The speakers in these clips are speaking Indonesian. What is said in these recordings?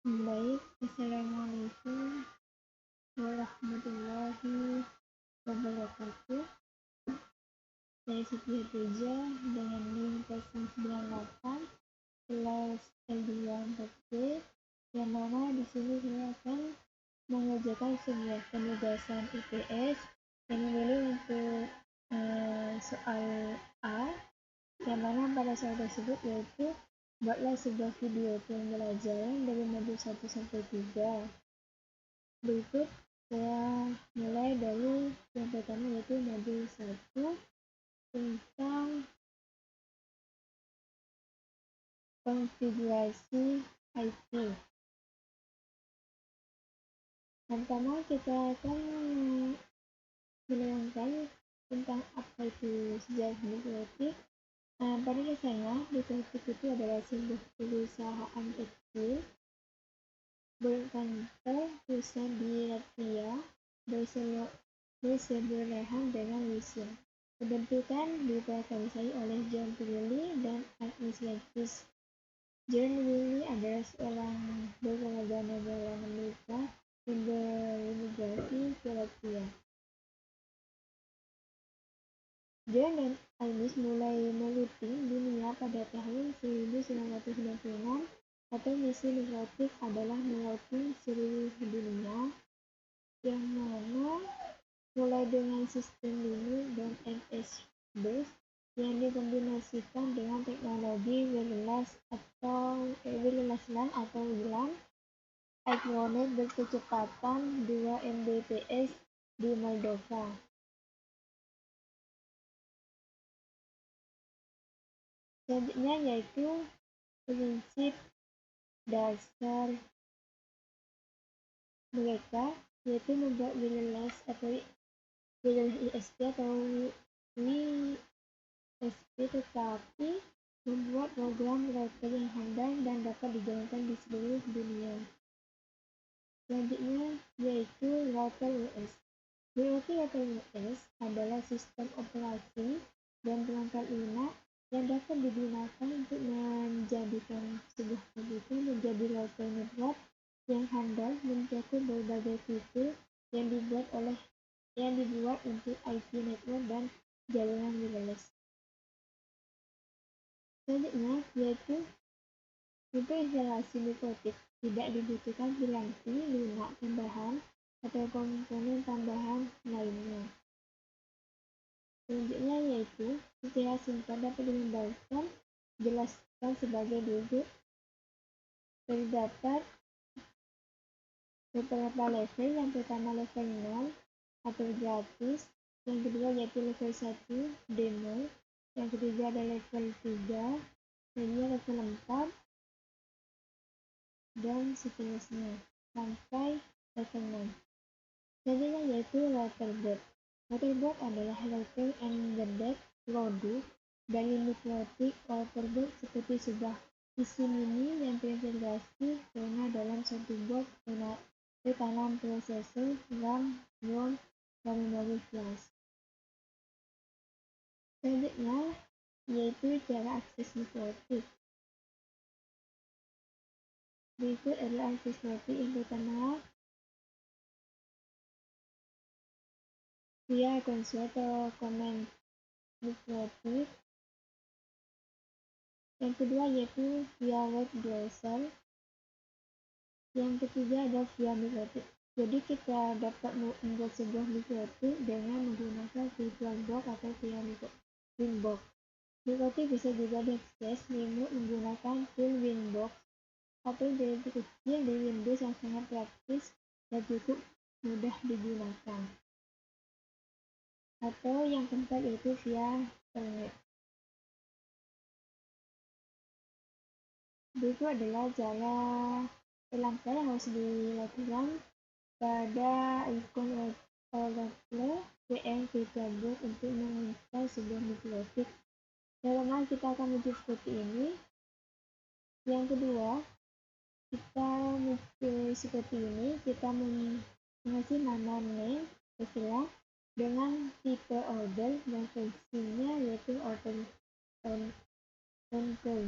Baik, Assalamualaikum warahmatullahi wabarakatuh. Saya Siti Hatija dengan NIM 098 kelas L2 4C, yang mana di sini saya akan mengerjakan sebuah penugasan IPS yang memilih untuk soal A, yang mana pada soal tersebut yaitu buatlah sebuah video pembelajaran dari modul 1 sampai 3. Berikut saya mulai dari yang pertama yaitu modul 1 tentang konfigurasi IP. Pertama kita akan menerangkan tentang apa itu sejarah mikrotik. Pada dasarnya, mikrotik itu adalah sebuah perusahaan kecil berkantor pusat di Latvia bersebelahan dengan Rusia. Pembentukan diprakarsai oleh John Pirelli dan Agnes Levis. John Pirelli adalah seorang warganegara Amerika yang berimigrasi ke Latvia. John dan Agnes mulai mengikuti dunia pada tahun 1996 atau misi mikrotik adalah mengikuti seluruh dunia, yang mana mulai dengan sistem Linux dan MS-DOS yang dikombinasikan dengan teknologi wireless LAN atau WLAN Ethernet berkecepatan 2 Mbps di Moldova. Selanjutnya yaitu prinsip dasar mereka, yaitu membuat wireless ISP atau WSP, tetapi membuat program router yang handal dan dapat dijalankan di seluruh dunia. Selanjutnya yaitu router OS. Berarti router OS adalah sistem operasi dan perangkat lunak yang dapat digunakan untuk menjadikan sebuah komputer menjadi router network yang handal mencakup berbagai fitur yang dibuat untuk IP network dan jaringan wireless. Selanjutnya yaitu untuk instalasi mikrotik tidak dibutuhkan piranti lunak tambahan atau komponen tambahan lainnya. Selanjutnya yaitu secara singkat dapat digambarkan jelaskan sebagai berikut. Terdapat beberapa level. Yang pertama level 0 atau gratis, yang kedua yaitu level 1 demo, yang ketiga ada level 3, selanjutnya level 4 dan seterusnya sampai level 6. Selanjutnya yaitu routerboard. Routerboard adalah router embedded produk dari mikrotik. Routerboard seperti sebuah PC mini yang terintegrasi karena dalam satu board tertanam prosesor, RAM, ROM, dan memori flash. Selanjutnya yaitu cara akses mikrotik. Berikut adalah akses mikrotik. Yang pertama via konsol atau command mikrotik. Yang kedua yaitu via web browser. Yang ketiga ada via mikrotik. Jadi kita dapat membuat sebuah mikrotik dengan menggunakan VirtualBox atau via Winbox. Mikrotik bisa juga diakses remote menggunakan tool Winbox atau integrasi kecil di Windows yang sangat praktis dan cukup mudah digunakan. Atau yang keempat yaitu via Telnet. Berikut adalah cara langkah yang harus dilakukan pada ikon Oracle VM VirtualBox untuk menginstal sebuah mikrotik. Pertama kita akan menuju seperti ini. Yang kedua kita seperti ini, kita mengasih nama name terserah dengan tipe order dan fungsinya yaitu order on call.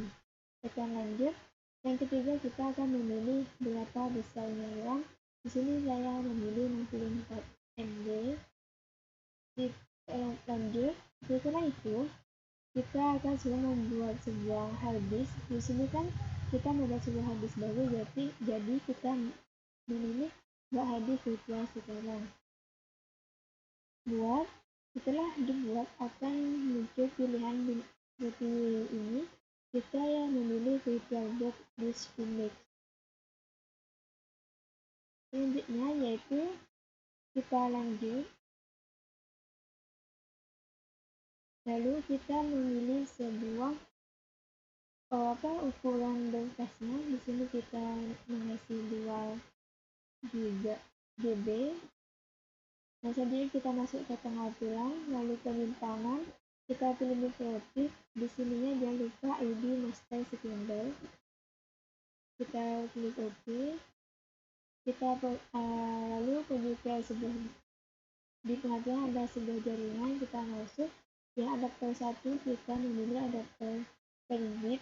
Tekan lanjut. Yang ketiga, kita akan memilih berapa besarnya RAM. Di sini saya memilih 64 MB. Lanjut, setelah itu kita akan sudah membuat sebuah harddisk. Di sini kan kita membuat sebuah harddisk baru, jadi kita memilih buat harddisk virtual sekarang. Setelah dibuat akan muncul pilihan seperti ini. Kita yang memilih VirtualBox Disk Image. Selanjutnya yaitu kita lanjut. Lalu kita memilih sebuah ukuran berkasnya. Di sini kita mengisi 2 GB. Nah, selanjutnya kita masuk ke pengaturan, lalu penyimpanan. Kita pilih mikrotik. Di sininya jangan lupa ID master sekunder. Kita klik OK. Kita lalu pergi ke sebuah, di pengaturan ada sebuah jaringan, kita masuk. Yang adapter 1 kita memilih adapter per bit.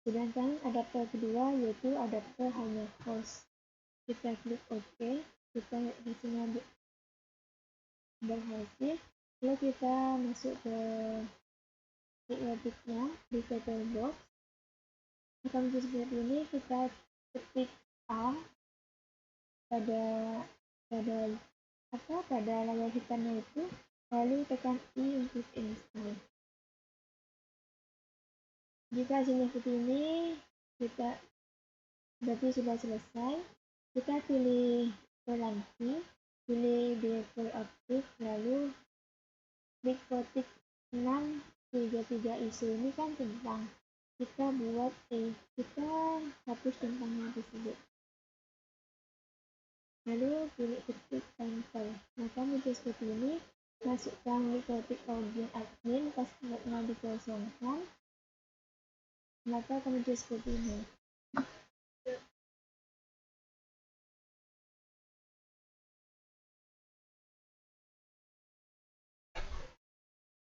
Sedangkan adapter kedua yaitu adapter hanya host. Kita klik OK. Kita hasilnya berhasil. Lalu kita masuk ke titiknya di VirtualBox. Akan seperti ini, kita ketik A pada layar hitamnya itu, lalu tekan I untuk install. Jika hasilnya seperti ini, kita berarti sudah selesai. Kita pilih pelanti, pilih driver aktif, lalu klik kotik 633 ISO. Ini kan tentang kita buat kita hapus tentangnya tersebut. Lalu pilih ketik enter. Maka muncul seperti ini. Masukkan mikrotik login admin, passwordnya dikosongkan. Maka akan muncul seperti ini.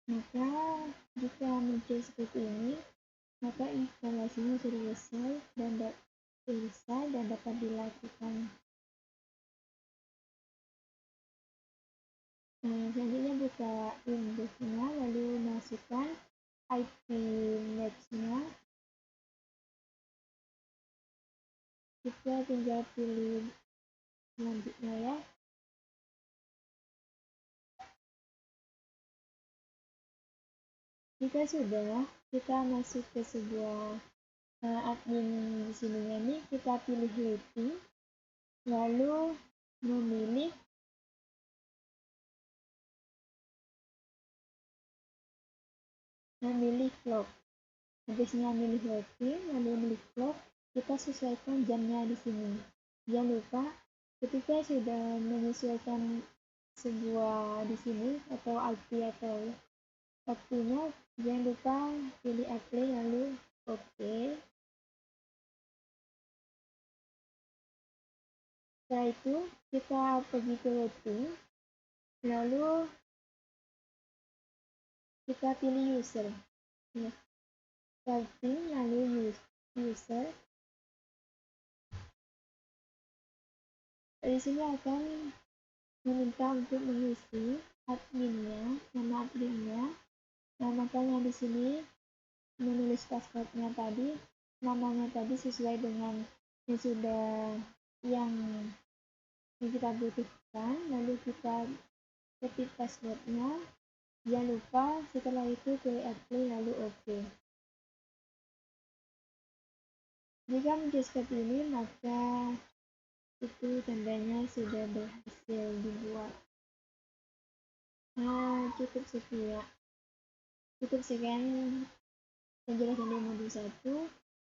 Maka jika muncul seperti ini, maka instalasinya sudah selesai dan dapat dilakukan. Selanjutnya buka Windows-nya, lalu masukkan IP match-nya. Kita tinggal pilih selanjutnya ya. Jika sudah, kita masuk ke sebuah admin di sininya nih, kita pilih rating, lalu memilih clock. Habisnya milih rating, lalu memilih clock, kita sesuaikan jamnya di sini. Jangan lupa ketika sudah menyesuaikan sebuah di sini atau IP atau waktunya, jangan lupa pilih apply lalu OK. Setelah itu kita pergi ke rating, lalu kita pilih user. Starting lalu user. Di sini akan meminta untuk mengisi adminnya, nama adminnya. Nah, makanya di sini menulis passwordnya tadi, namanya tadi sesuai dengan yang kita butuhkan. Lalu kita ketik passwordnya. Jangan lupa setelah itu pilih apply lalu OK. Jika muncul seperti ini, maka itu tandanya sudah berhasil dibuat. Nah, cukup sekian penjelasan di modul 1.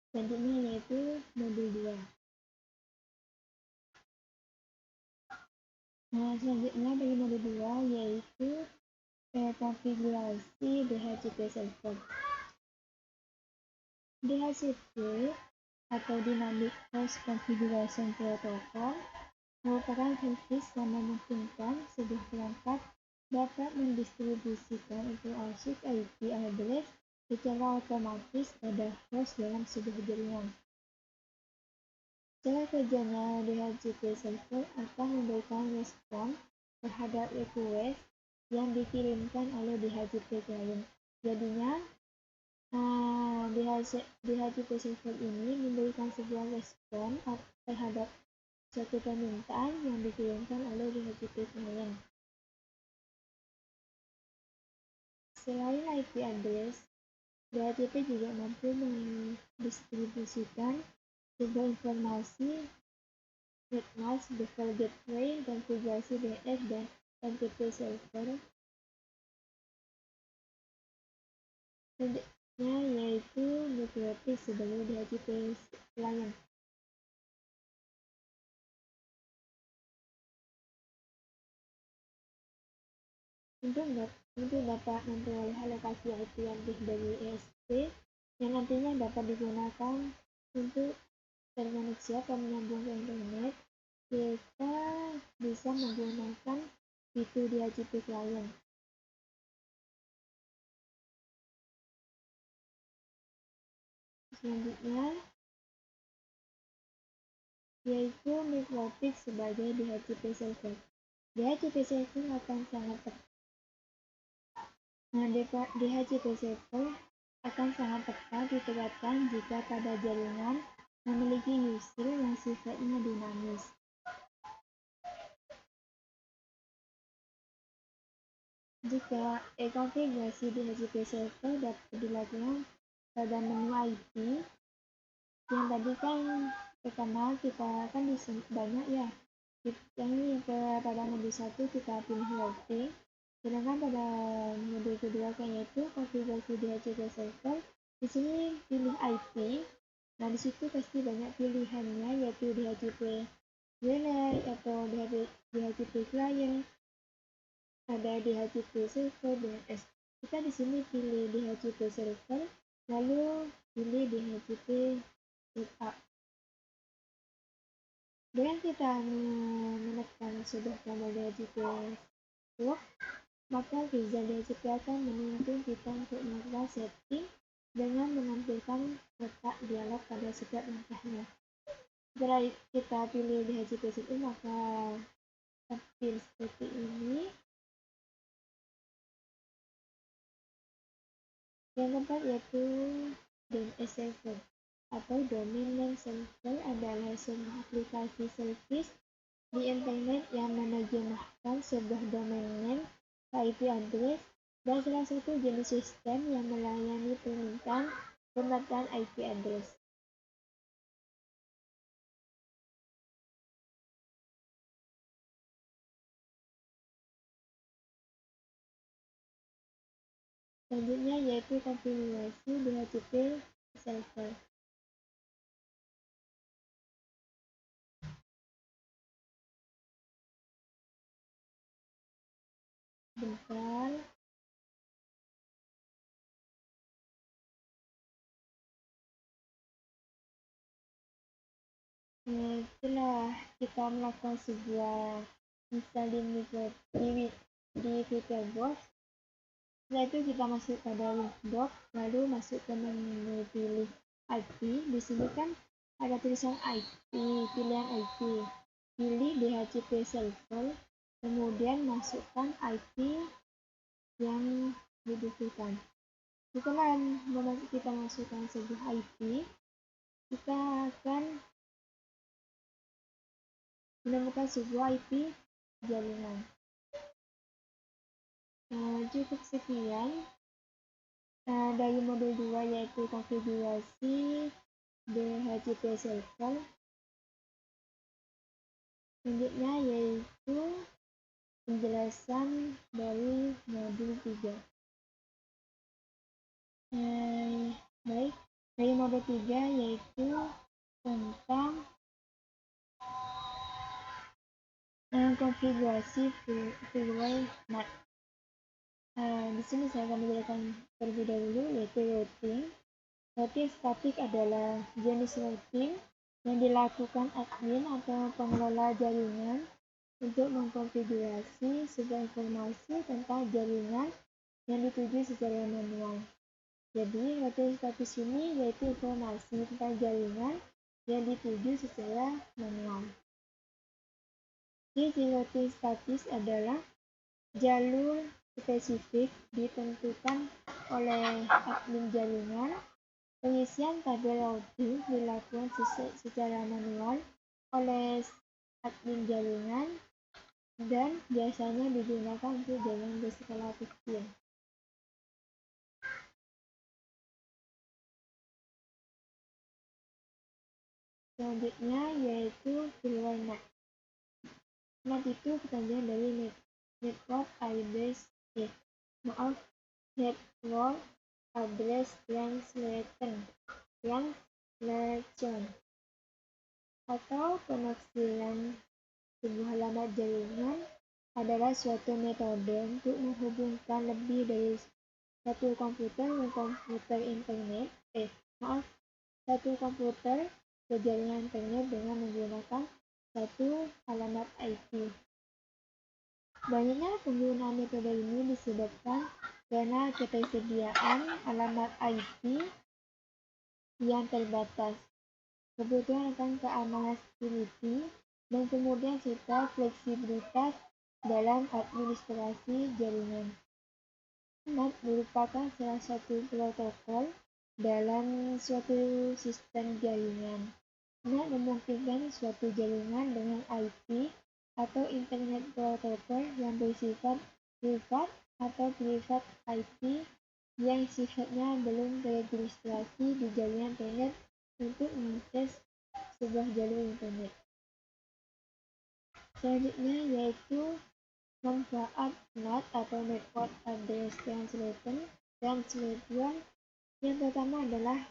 Selanjutnya yaitu modul 2. Nah, selanjutnya bagi modul 2 yaitu konfigurasi DHCP server. DHCP atau Dynamic Host Configuration Protocol merupakan service yang memungkinkan sebuah perangkat dapat mendistribusikan untuk arsip IP address secara otomatis pada host dalam sebuah jaringan. Cara kerjanya, DHCP server akan memberikan respon terhadap request yang dikirimkan oleh DHCP client. Jadinya, DHCP server ini memberikan sebuah respon terhadap suatu permintaan yang dikirimkan oleh DHCP client. Selain IP address, DHCP juga mampu mendistribusikan sebuah informasi request bevel gateway, konfigurasi DNS dan NTP server. Selanjutnya yaitu MikroTik sebagai DHCP client. Untuk dapat memperoleh alokasi IP yang lebih dari ESP yang nantinya dapat digunakan untuk terkoneksi atau menyambung ke internet, kita bisa menggunakan fitur DHCP client. Selanjutnya yaitu MikroTik sebagai DHCP server. DHCP server akan sangat tepat diterapkan jika pada jaringan memiliki user yang sifatnya dinamis. Jika konfigurasi DHCP server dapat dilakukan pada menu IP, yang tadi kan pertama kita kan banyak ya. Yang pada mode 1 kita pilih routing, sedangkan pada mode kedua yaitu konfigurasi DHCP server. Di sini pilih IP. Nah, di situ pasti banyak pilihannya yaitu DHCP VLAN atau DHCP client, ada DHCP server DNS. Kita di sini pilih DHCP server, lalu pilih DHCP setup. Dengan kita menekan sebuah tombol DHCP work, maka Visa DHCP akan menuntun kita untuk melakukan setting dengan menampilkan kotak dialog pada setiap langkahnya. Setelah kita pilih DHCP setup, maka tampil seperti ini. Yang keempat yaitu DNS server atau domain name server adalah sebuah aplikasi service di internet yang menerjemahkan sebuah domain name ke IP address dan salah satu jenis sistem yang melayani permintaan pemetaan IP address. Selanjutnya yaitu konfigurasi DHCP server. Bentar. Setelah kita melakukan sebuah installing di VirtualBox, setelah itu kita masuk pada Windows, lalu masuk ke menu pilih IP. Di sini kan ada tulisan IP, pilihan IP. Pilih DHCP server, kemudian masukkan IP yang dibutuhkan. Setelah kita masukkan sebuah IP, kita akan menemukan sebuah IP jaringan. Cukup sekian dari modul 2 yaitu konfigurasi DHCP server. Selanjutnya yaitu penjelasan dari modul 3. Baik, dari modul 3 yaitu tentang konfigurasi firewall NAT. Di sini saya akan menjelaskan terlebih dahulu yaitu routing. Routing statik adalah jenis routing yang dilakukan admin atau pengelola jaringan untuk mengkonfigurasi sebuah informasi tentang jaringan yang dituju secara manual. Jadi, routing status ini yaitu informasi tentang jaringan yang dituju secara manual. Isi routing status adalah jalur spesifik ditentukan oleh admin jaringan. Pengisian tabel routing dilakukan secara manual oleh admin jaringan dan biasanya digunakan untuk jaringan berskala kecil. Selanjutnya yaitu keluar NAT. NAT itu kepanjangan dari Network Address Network Address Translation atau penaksiran sebuah alamat jaringan adalah suatu metode untuk menghubungkan lebih dari satu komputer ke jaringan internet dengan menggunakan satu alamat IP. Banyaknya penggunaan metode ini disebabkan karena ketersediaan alamat IP yang terbatas, kebutuhan akan keamanan security, dan kemudian serta fleksibilitas dalam administrasi jaringan. NAT merupakan salah satu protokol dalam suatu sistem jaringan. NAT memungkinkan suatu jaringan dengan IP atau Internet Protocol yang bersifat privat atau private IP yang sifatnya belum teregistrasi di jaringan internet untuk mengakses sebuah jalur internet. Selanjutnya yaitu manfaat NAT atau Network Address Translation. Yang pertama adalah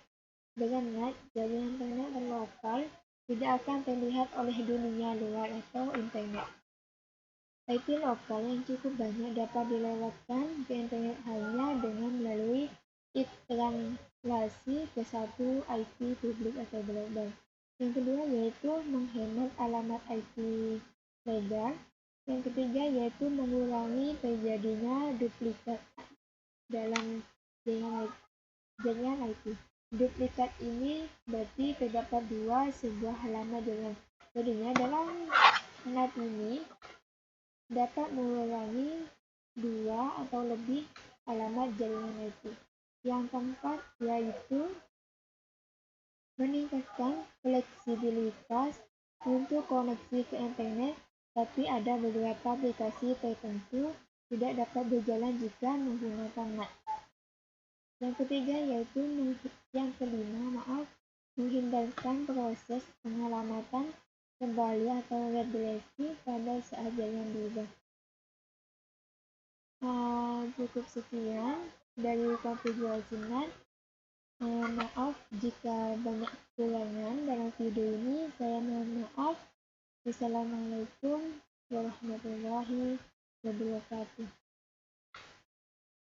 dengan NAT, jaringan internet lokal tidak akan terlihat oleh dunia luar atau internet. IP lokal yang cukup banyak dapat dilewatkan ke internet hanya dengan melalui translasi ke satu IP publik atau global. Yang kedua yaitu menghemat alamat IP legal. Yang ketiga yaitu mengurangi terjadinya duplikat dalam jaringan IP. Duplikat ini berarti terdapat sebuah halaman jaringan. Jadinya dalam NAT ini dapat mengurangi dua atau lebih alamat jaringan IP. Yang keempat yaitu meningkatkan fleksibilitas untuk koneksi ke internet, tapi ada beberapa aplikasi tertentu tidak dapat berjalan jika menggunakan NAT. Yang kelima, menghindarkan proses penyelamatan kembali atau redireksi pada saat jaringan berubah. Cukup sekian dari konfigurasi NAT. Maaf jika banyak kekurangan dalam video ini, saya mohon maaf. Wassalamualaikum warahmatullahi wabarakatuh.